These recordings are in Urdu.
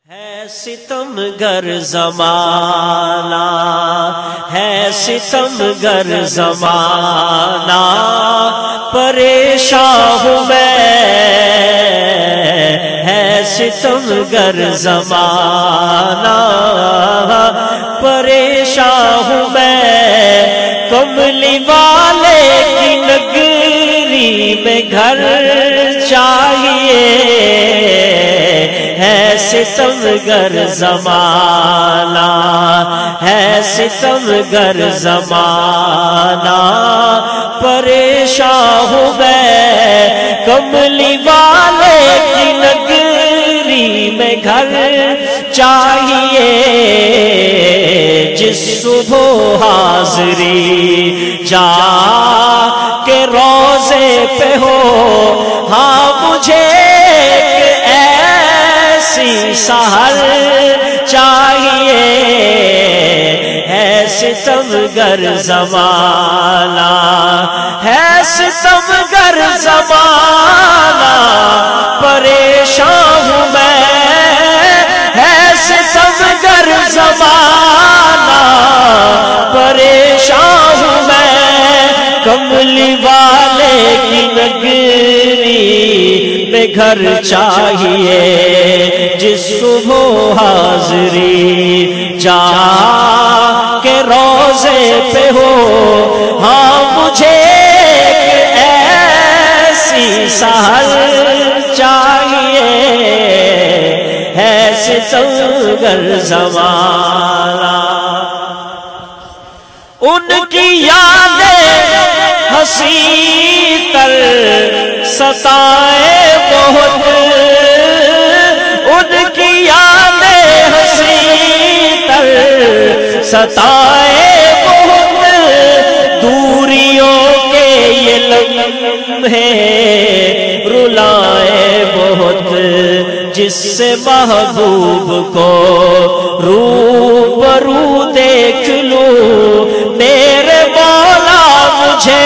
ہے ستم گر زمانہ، ہے ستم گر زمانہ، پریشان ہوں میں، ہے ستم گر زمانہ، پریشان ہوں میں، کملی والے کی نگری میں گھر چاہیے، ہے ستم گر زمانہ، ہے ستم گر زمانہ، پریشان ہوں میں، کملی والے کی نگری میں گھر چاہیے، جس صبح حاضری جا کے روزے پہ ہو، ہاں مجھے سحر چاہیے، ہے ستم گر زمانہ، ہے ستم گر زمانہ، پریشان ہوں میں، ہے ستم گر زمانہ، پریشان ہوں میں، کملی والے کی نگری میں گھر چاہیے، جس صبح حاضری جا کے روزے پہ ہو، ہاں مجھے ایسی سحر چاہیے، ہے ستم گر زمانہ، ان کی یادیں ہنسی تر ستائے بہت، ان کی یادیں ہنسی تر ستائے بہت، دوریوں کے یہ لمحے رلائے بہت، جس سے محبوب کو روبرو دیکھ لوں، میرے مولا مجھے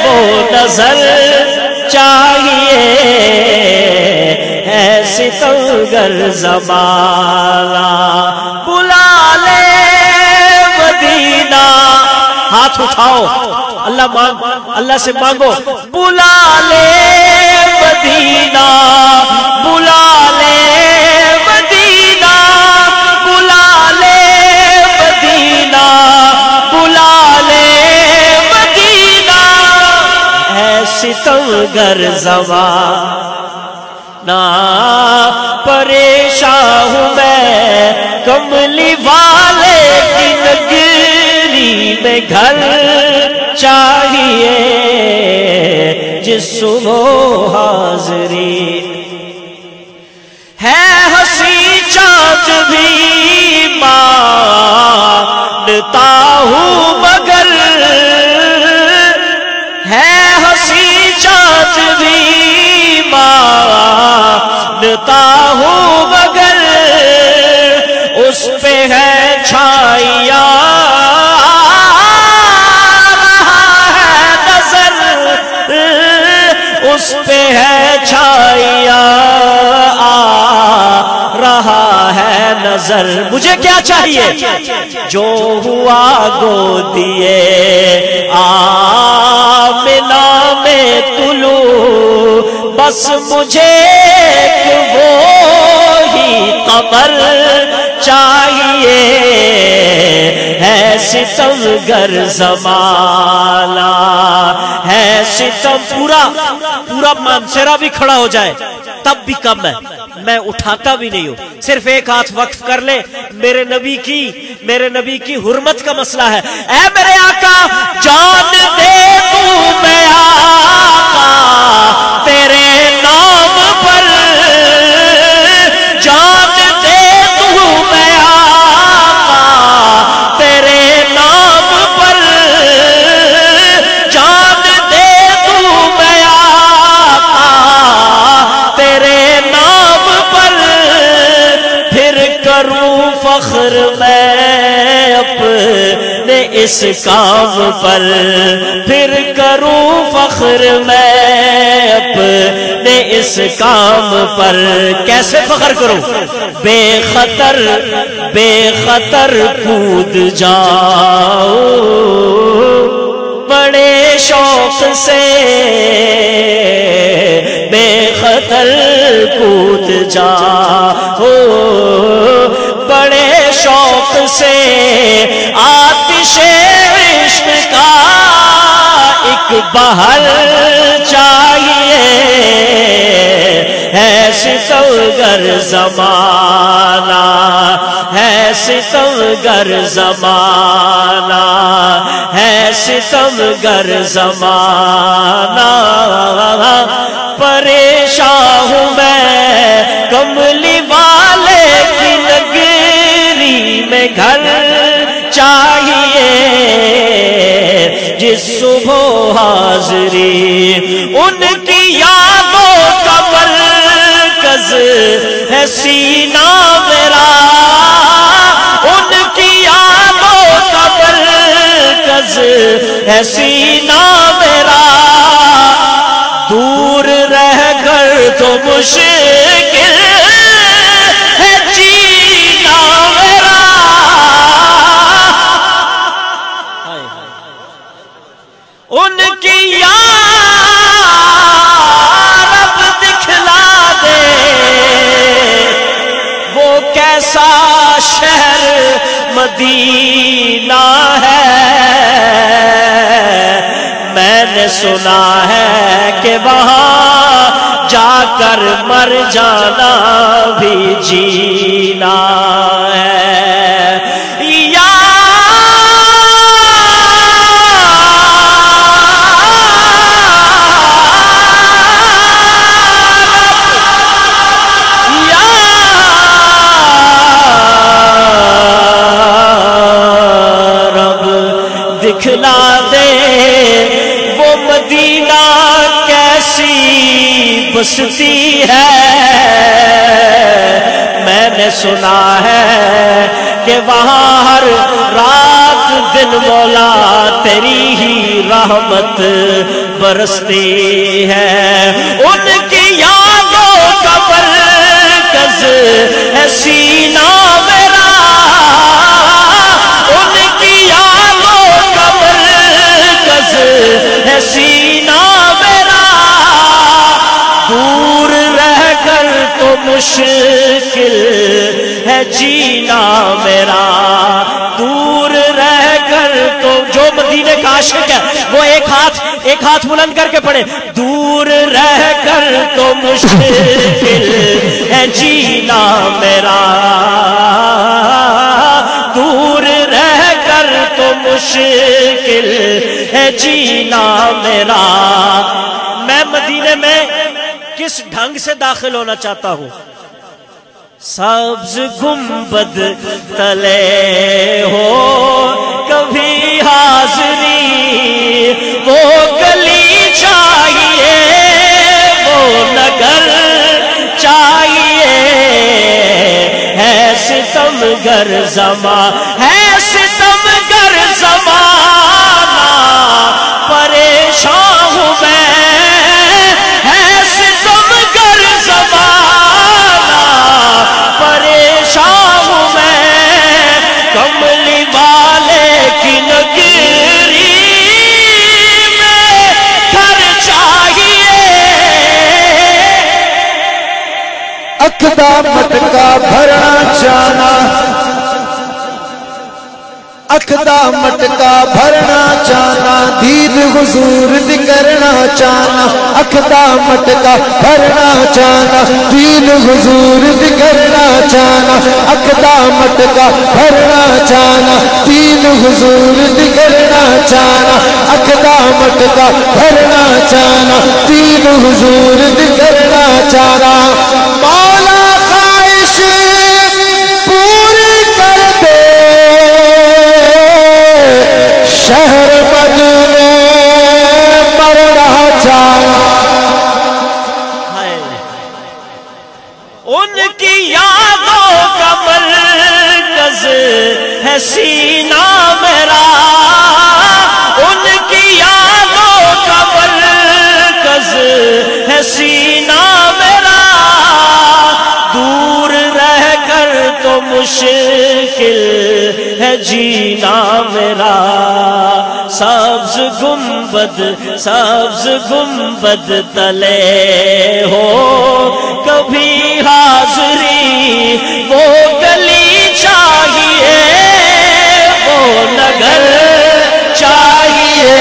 وہ نظر چاہیے، ہے ستم گر زمانہ، بلا لے مدینہ، ہاتھ اٹھاؤ، اللہ سے مانگو، بلا لے مدینہ، بلا لے مدینہ، بلا لے مدینہ، بلا لے مدینہ، ہے ستم گر زمانہ، پریشان ہوں میں، کملی والے کی نگری میں گھر چاہیے، جس صبح حاضری ہے ہنسی چاند بھی مانتا ہوں مگر، ہے ہنسی چاند بھی مانتا ہوں مگر، اس پہ ہے چھائیا اس پہ ہے چھائیا رہا ہے نظر، مجھے کیا چاہیے، جو ہوا گودیے آمنہ میں طلوع، بس مجھے وہی قمر چاہیے، ہے ستم گر زمانہ، ہے ستم، پورا مانسرا بھی کھڑا ہو جائے تب بھی کم ہے، میں اٹھاتا بھی نہیں ہوں، صرف ایک ہاتھ وقف کر لے، میرے نبی کی حرمت کا مسئلہ ہے، اے میرے آقا جان دے تو میں آقا تیرے نام پر، جان دے تو میں آقا تیرے نام پر، جان دے تو میں آقا تیرے نام پر، پھر کروں فخر میں اپنے اس کام پر، پھر کروں فخر میں اپنے اس کام پر کیسے فخر کروں، بے خطر کود جاؤ، بڑے شوق سے بے خطر کود جاؤ، بڑے شوق سے آتش عشق کا ایک بہر چاہیے، ہے ستمگر زمانہ، ہے ستمگر زمانہ، ہے ستمگر زمانہ، پریشان ہوں میں کملی والے کی نگری میں گھر چاہیے، جس صبح حاضری ان کی یادوں کا مرکز ہے سینہ میرا، ان کی یادوں کا مرکز ہے سینہ میرا، دور رہ کر تو مشکل ہے جینا میرا، ان کی یاد رب دکھلا دے، وہ کیسا شہر مدینہ ہے، میں نے سنا ہے کہ وہاں جا کر مر جانا بھی جینا ہے، یا دکھلا دے وہ مدینہ کیسی بستی ہے، میں نے سنا ہے کہ وہاں ہر رات دن مولا تیری ہی رحمت برستی ہے، ان کی یادوں کا مرکز ہے سینہ میرا، ان کی یادوں کا مرکز ہے سینہ میرا، دور رہ کر تو مشکل ہے جینا میرا، دور رہ کر تو جو مدینے کا عاشق ہے وہ ایک ہاتھ بلند کر کے پڑھے، دور رہ کر تو مشکل ہے جینا میرا، دور رہ کر تو مشکل ہے جینا میرا، میں مدینے میں کس ڈھنگ سے داخل ہونا چاہتا ہوں، سبز گنبد تلے ہو کبھی حاضری، وہ گلی چاہیے، وہ نگر چاہیے، ہے ستمگر زمانہ، ہے ستمگر زمانہ، پریشان ہوں میں، ہے ستمگر زمانہ، پریشان ہوں میں، کملی والے کی نگری میں گھر چاہیے، اقدامت کا بھرنا چاہنا، اقدامت کا بھرنا چاہنا، دید حضور کرنا چاہنا، اقدامت کا بھرنا چاہنا، دید حضور کرنا چاہنا، اقدامت کا بھرنا چاہنا، دید حضور کرنا چاہنا، اقدامت کا بھرنا چاہنا، دید حضور کرنا چاہنا، مولا خواہش پوری کر دے، شہر مدینے مرنا چاہنا، ان کی یادوں کا مرکز ہے سینہ میرا، ان کی یادوں کا مرکز ہے سینہ مشکل ہے جینا میرا، سبز گنبد تلے ہو کبھی حاضری، وہ گلی چاہیے وہ نگر چاہیے،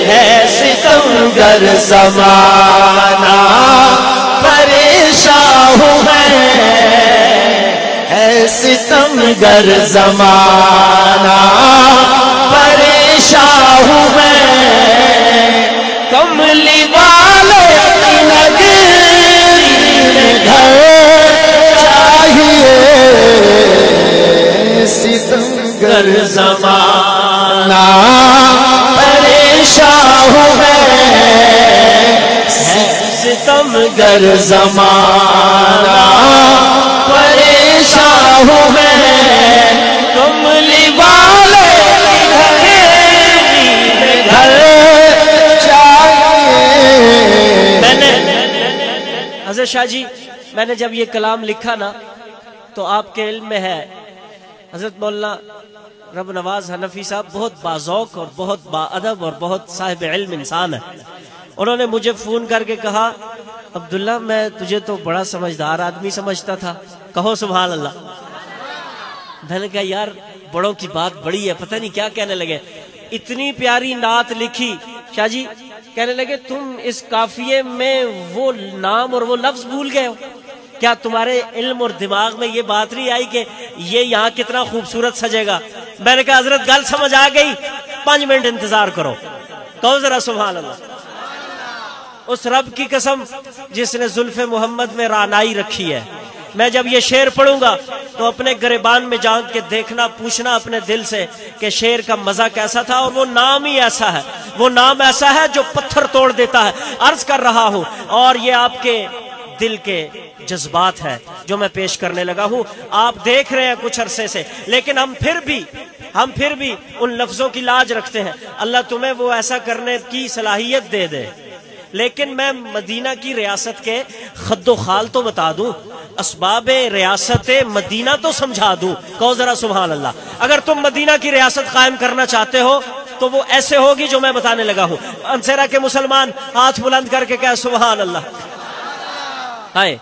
ہے ستمگر زمانہ پریشان ہوں میں، ہے ستمگر زمانہ پریشان ہوں میں، کملی والے کی نگری میں گھر چاہیے، ستمگر زمانہ پریشان ہوں میں، ستمگر زمانہ پریشان ہوں میں، کملی والے گھر چاہیے۔ حضرت شاہ جی میں نے جب یہ کلام لکھا نا تو آپ کے علم میں ہے حضرت مولانا رب نواز حنفی صاحب بہت باذوق اور بہت باادب اور بہت صاحب علم انسان ہے، انہوں نے مجھے فون کر کے کہا عبداللہ میں تجھے تو بڑا سمجھدار آدمی سمجھتا تھا، کہو سبحان اللہ۔ میں نے کہا یار بڑوں کی بات بڑی ہے، پتہ نہیں کیا کہنے لگے، اتنی پیاری نعت لکھی شاہ جی، کہنے لگے تم اس قافیے میں وہ نام اور وہ لفظ بھول گئے ہو، کیا تمہارے علم اور دماغ میں یہ بات نہیں آئی کہ یہ یہاں کتنا خوبصورت سجے گا؟ میں نے کہا حضرت گل سمجھ آ گئی، 5 منٹ انتظار کرو، کہو ذرا سبحان اللہ۔ اس رب کی قسم جس نے زلف محمد میں رعنائی رکھی ہے، میں جب یہ شعر پڑھوں گا تو اپنے گریبان میں جھانک کے دیکھنا، پوچھنا اپنے دل سے کہ شعر کا مزہ کیسا تھا، اور وہ نام ہی ایسا ہے، وہ نام ایسا ہے جو پتھر توڑ دیتا ہے۔ عرض کر رہا ہوں، اور یہ آپ کے دل کے جذبات ہے جو میں پیش کرنے لگا ہوں، آپ دیکھ رہے ہیں کچھ عرصے سے، لیکن ہم پھر بھی ان لفظوں کی لاج رکھتے ہیں۔ اللہ تمہیں وہ ایسا کرنے کی صلاحیت دے دے، لیکن میں مدینہ کی ریاست کے خد و خال تو بتا دوں، اسباب ریاست مدینہ تو سمجھا دوں، کہو ذرا سبحان اللہ۔ اگر تم مدینہ کی ریاست قائم کرنا چاہتے ہو تو وہ ایسے ہوگی جو میں بتانے لگا ہوں۔ انصیرہ کے مسلمان ہاتھ بلند کر کے کہے سبحان اللہ۔ ہائے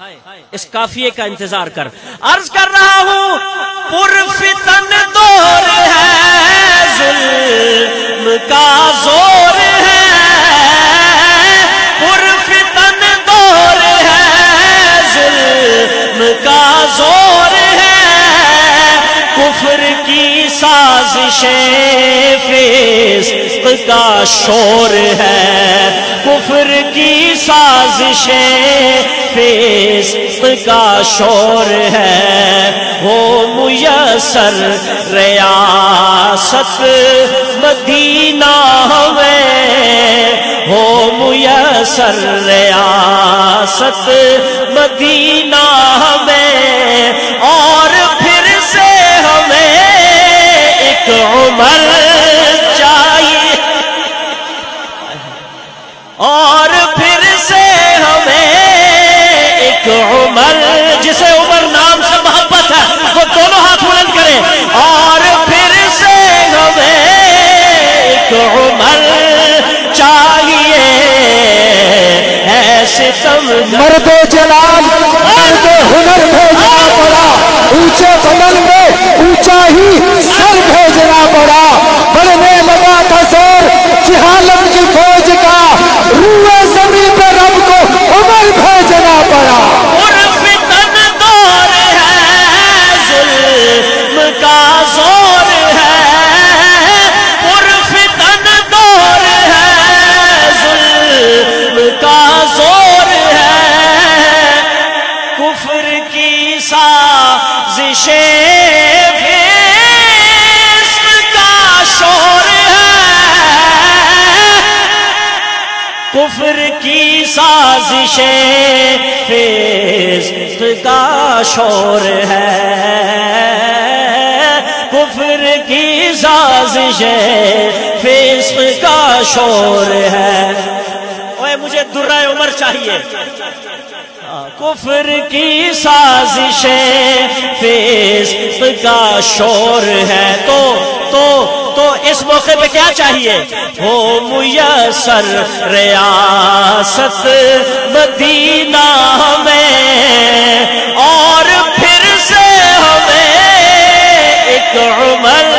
اس قافیے کا انتظار کر، عرض کر رہا ہوں پرفتن دور ہے، ظلم کا زور ہے، پرفتن دور ہے، ظلم کا زور ہے، کفر کی سازشیں فسق کا شور ہے، کفر کی سازشیں فسق کا شور ہے، ہو میسر ریاست مدینہ میں، ہو میسر ریاست مدینہ میں، اور پھر سے ہمیں ایک عمر چاہیے، اور پھر سے ہمیں ایک عمر، جسے عمر نام سے محبت ہے وہ دونوں ہاتھ بلند کریں، اور پھر سے ہمیں ایک عمر چاہیے، ایسے تم مرد جلال مرد ہنر بھیجنا پڑا، اونچے بدن میں اونچا ہی سر بھیجنا پڑا، بڑھنے لگا تھا زور جہالت کی فوج کا، روئے زمین پہ رب کو عمر بھیجنا پڑا۔ پرفتن دور ہے، ظلم کا زور ہے، پرفتن دور ہے، ظلم کا زور ہے، کفر کی سازشیں فسق کا شور ہے، کفر کی سازشیں فسق کا شور ہے، کفر کی سازشیں فسق کا شور ہے۔ اوے مجھے درہ عمر چاہیے، کفر کی سازشیں فسق کا شور ہے تو اس موقع پہ کیا چاہیے؟ ہو میسر ریاست مدینہ میں، اور پھر سے ہمیں ایک عمر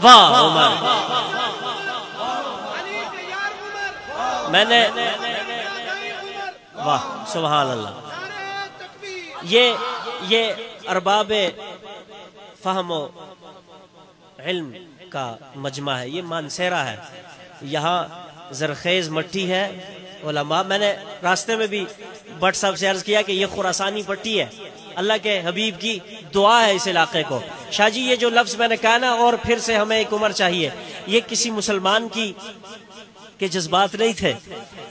واہ عمر، میں نے واہ سبحان اللہ، یہ ارباب فہم و علم کا مجمع ہے، یہ مانسیرا ہے، یہاں زرخیز مٹی ہے علماء. میں نے راستے میں بھی بٹ صاحب سے عرض کیا کہ یہ خراسانی پٹی ہے، اللہ کے حبیب کی دعا ہے اس علاقے کو. شاہ جی یہ جو لفظ میں نے کہا نا، اور پھر سے ہمیں ایک عمر چاہیے، یہ کسی مسلمان کے جذبات نہیں تھے.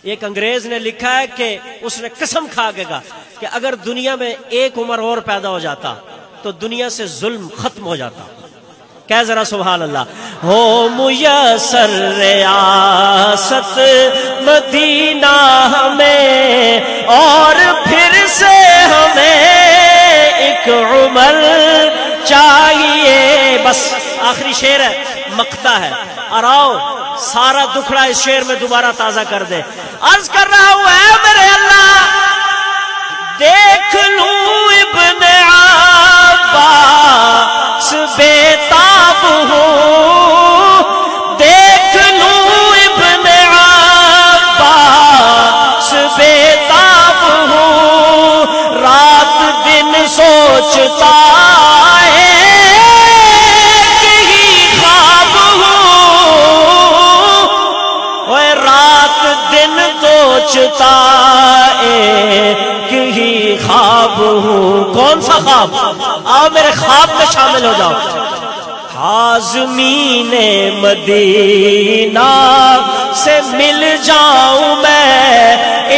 ایک انگریز نے لکھا ہے کہ اس نے قسم کھا کے کہا کہ اگر دنیا میں ایک عمر اور پیدا ہو جاتا تو دنیا سے ظلم ختم ہو جاتا. کہہ ذرا سبحان اللہ. ہو میسر ریاست مدینہ ہمیں، اور پھر سے ہمیں ایک عمر چاہیے. بس آخری شعر ہے، مقطع ہے، اور آؤ سارا دکھڑا اس شعر میں دوبارہ تازہ کر دے. عرض کر رہا ہوں اے میرے اللہ، دیکھ لوں ابن عباس بیتاب ہوں، دیکھ لوں ابن عباس بیتاب ہوں، رات دن سوچتا ایک ہی خواب ہوں. کون سا خواب؟ آؤ میرے خواب میں شامل ہو جاؤ. حاضمین مدینہ سے مل جاؤں میں،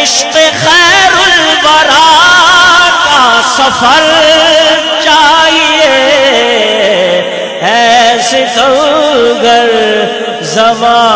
عشق خیر الورا کا سفر چاہیے، ایسے گر زمان